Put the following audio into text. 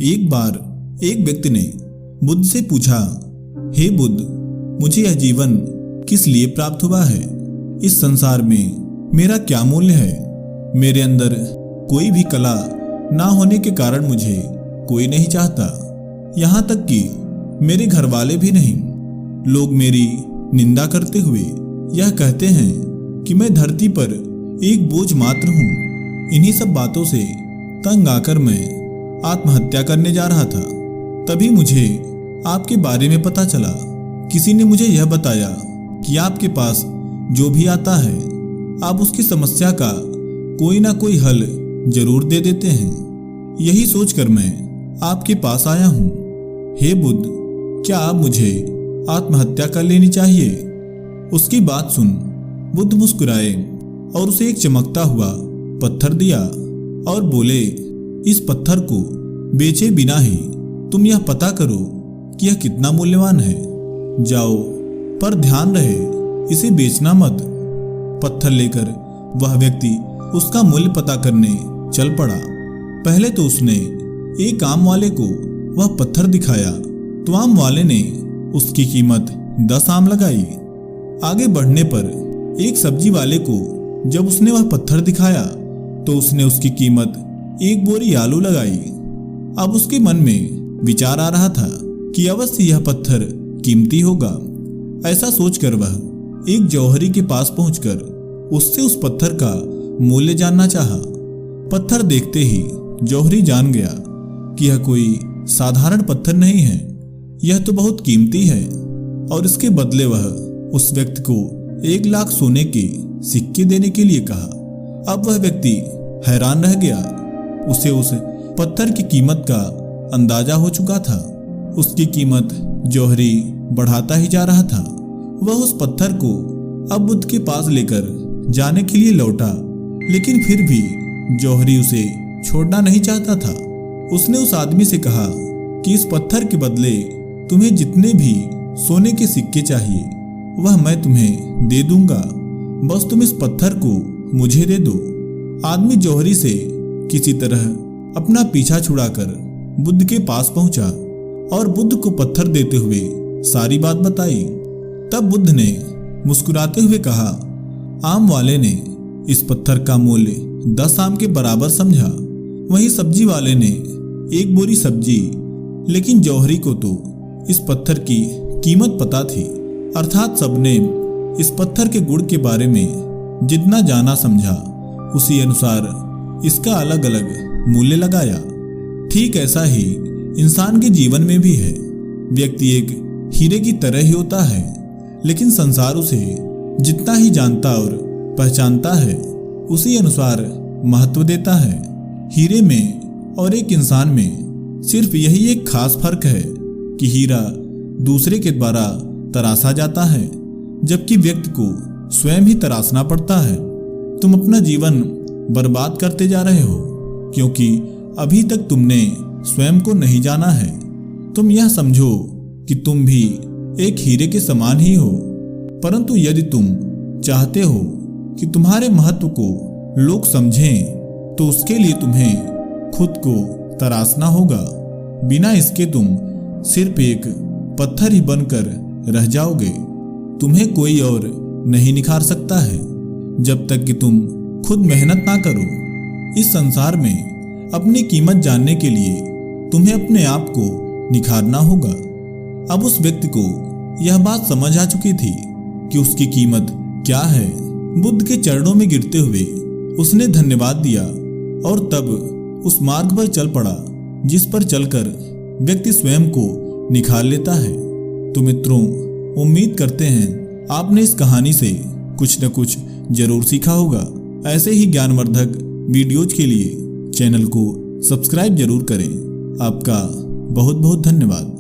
एक बार एक व्यक्ति ने बुद्ध से पूछा, हे बुद्ध, मुझे यह जीवन किस लिए प्राप्त हुआ है? इस संसार में मेरा क्या मूल्य है? मेरे अंदर कोई भी कला ना होने के कारण मुझे कोई नहीं चाहता, यहाँ तक कि मेरे घर वाले भी नहीं। लोग मेरी निंदा करते हुए यह कहते हैं कि मैं धरती पर एक बोझ मात्र हूँ। इन्हीं सब बातों से तंग आकर मैं आत्महत्या करने जा रहा था। तभी मुझे आपके बारे में पता चला। किसी ने मुझे यह बताया कि आपके पास जो भी आता है आप उसकी समस्या का कोई ना कोई हल जरूर दे देते हैं। यही सोचकर मैं आपके पास आया हूँ। हे बुद्ध, क्या आप मुझे आत्महत्या कर लेनी चाहिए? उसकी बात सुन बुद्ध मुस्कुराए और उसे एक चमकता हुआ पत्थर दिया और बोले, इस पत्थर को बेचे बिना ही तुम यह पता करो कि यह कितना मूल्यवान है। जाओ, पर ध्यान रहे इसे बेचना मत। पत्थर लेकर वह व्यक्ति उसका मूल्य पता करने चल पड़ा। पहले तो उसने एक आम वाले को वह पत्थर दिखाया तो आम वाले ने उसकी कीमत 10 आम लगाई। आगे बढ़ने पर एक सब्जी वाले को जब उसने वह पत्थर दिखाया तो उसने उसकी कीमत 1 बोरी आलू लगाई। अब उसके मन में विचार आ रहा था कि अवश्य यह पत्थर कीमती होगा। ऐसा सोचकर वह एक जौहरी के पास पहुंचकर उससे उस पत्थर का मूल्य जानना चाहा। पत्थर देखते ही जौहरी जान गया कि यह कोई साधारण पत्थर नहीं है, यह तो बहुत कीमती है। और इसके बदले वह उस व्यक्ति को 1 लाख सोने के सिक्के देने के लिए कहा। अब वह व्यक्ति हैरान रह गया। उसे उस पत्थर की कीमत का अंदाजा हो चुका था। उसकी कीमत जौहरी बढ़ाता ही जा रहा था। वह उस पत्थर को अब बुद्ध के पास लेकर जाने के लिए लौटा, लेकिन फिर भी जौहरी उसे छोड़ना नहीं चाहता था। उसने उस आदमी से कहा कि इस पत्थर के बदले तुम्हें जितने भी सोने के सिक्के चाहिए वह मैं तुम्हें दे दूंगा, बस तुम इस पत्थर को मुझे दे दो। आदमी जौहरी से किसी तरह अपना पीछा छुड़ाकर बुद्ध के पास पहुंचा और बुद्ध को पत्थर देते हुए सारी बात बताई। तब बुद्ध ने मुस्कुराते हुए कहा, आम वाले ने इस पत्थर का मूल्य 10 आम के बराबर समझा। वहीं सब्जी वाले ने 1 बोरी सब्जी, लेकिन जौहरी को तो इस पत्थर की कीमत पता थी। अर्थात सबने इस पत्थर के गुण के बारे में जितना जाना समझा उसी अनुसार इसका अलग अलग मूल्य लगाया। ठीक ऐसा ही इंसान के जीवन में भी है। व्यक्ति एक हीरे की तरह ही होता है, लेकिन संसार उसे जितना ही जानता और पहचानता है उसी अनुसार महत्व देता है। हीरे में और एक इंसान में सिर्फ यही एक खास फर्क है कि हीरा दूसरे के द्वारा तराशा जाता है, जबकि व्यक्ति को स्वयं ही तराशना पड़ता है। तुम अपना जीवन बर्बाद करते जा रहे हो क्योंकि अभी तक तुमने स्वयं को नहीं जाना है। तुम यह समझो कि तुम भी एक हीरे के समान ही हो, परंतु यदि तुम चाहते हो कि तुम्हारे महत्व को लोग समझें तो उसके लिए तुम्हें खुद को तराशना होगा। बिना इसके तुम सिर्फ एक पत्थर ही बनकर रह जाओगे। तुम्हें कोई और नहीं निखार सकता है जब तक कि तुम खुद मेहनत ना करो। इस संसार में अपनी कीमत जानने के लिए तुम्हें अपने आप को निखारना होगा। अब उस व्यक्ति को यह बात समझ आ चुकी थी कि उसकी कीमत क्या है। बुद्ध के चरणों में गिरते हुए उसने धन्यवाद दिया और तब उस मार्ग पर चल पड़ा जिस पर चलकर व्यक्ति स्वयं को निखार लेता है। तो मित्रों, उम्मीद करते हैं आपने इस कहानी से कुछ न कुछ जरूर सीखा होगा। ऐसे ही ज्ञानवर्धक वीडियोज के लिए चैनल को सब्सक्राइब जरूर करें। आपका बहुत बहुत धन्यवाद।